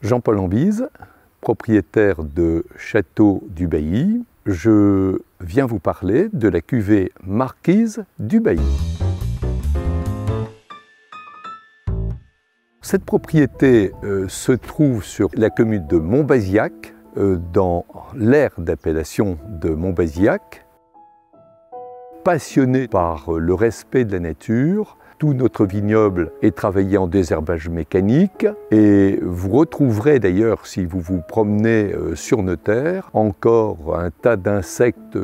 Jean-Paul Ambise, propriétaire de Château du Bailly. Je viens vous parler de la cuvée Marquise du Bailly. Cette propriété se trouve sur la commune de Montbazillac, dans l'aire d'appellation de Montbazillac. Passionné par le respect de la nature, tout notre vignoble est travaillé en désherbage mécanique et vous retrouverez d'ailleurs, si vous vous promenez sur nos terres, encore un tas d'insectes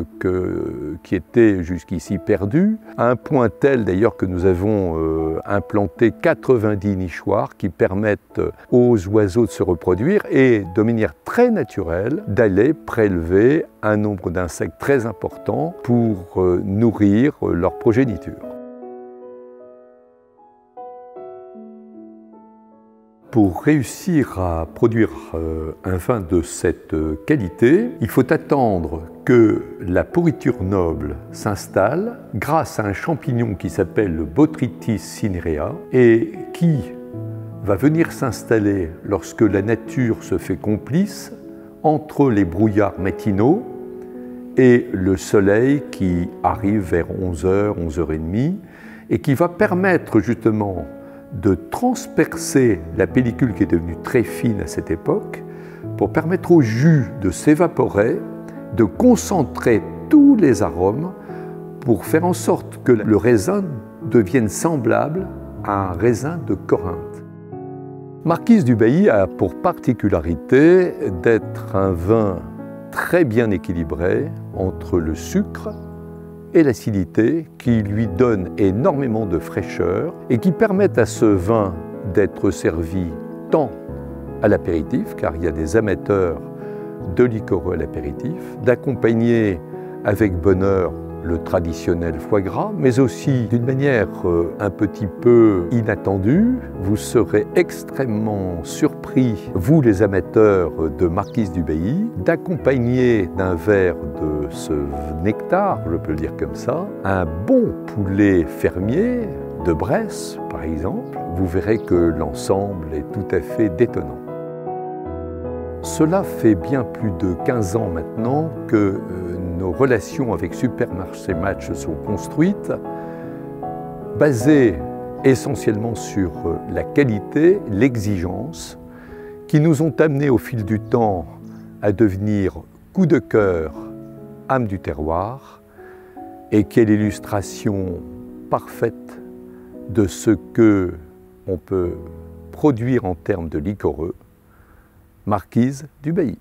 qui étaient jusqu'ici perdus, à un point tel d'ailleurs que nous avons implanté 90 nichoirs qui permettent aux oiseaux de se reproduire et de manière très naturelle d'aller prélever un nombre d'insectes très important pour nourrir leur progéniture. Pour réussir à produire un vin de cette qualité, il faut attendre que la pourriture noble s'installe grâce à un champignon qui s'appelle le Botrytis cinerea et qui va venir s'installer lorsque la nature se fait complice entre les brouillards matinaux et le soleil qui arrive vers 11h, 11h30 et qui va permettre justement de transpercer la pellicule qui est devenue très fine à cette époque pour permettre au jus de s'évaporer, de concentrer tous les arômes pour faire en sorte que le raisin devienne semblable à un raisin de Corinthe. Marquise du Bailly a pour particularité d'être un vin très bien équilibré entre le sucre et l'acidité qui lui donne énormément de fraîcheur et qui permettent à ce vin d'être servi tant à l'apéritif, car il y a des amateurs de liquoreux à l'apéritif, d'accompagner avec bonheur le traditionnel foie gras, mais aussi d'une manière un petit peu inattendue. Vous serez extrêmement surpris, vous les amateurs de Marquise du Bailly, d'accompagner d'un verre de ce nectar, je peux le dire comme ça, un bon poulet fermier de Bresse, par exemple. Vous verrez que l'ensemble est tout à fait détonnant. Cela fait bien plus de 15 ans maintenant que nos relations avec Supermarché Match sont construites, basées essentiellement sur la qualité, l'exigence, qui nous ont amenés au fil du temps à devenir coup de cœur, âme du terroir, et qui est l'illustration parfaite de ce que on peut produire en termes de liquoreux, Marquise du Bailly.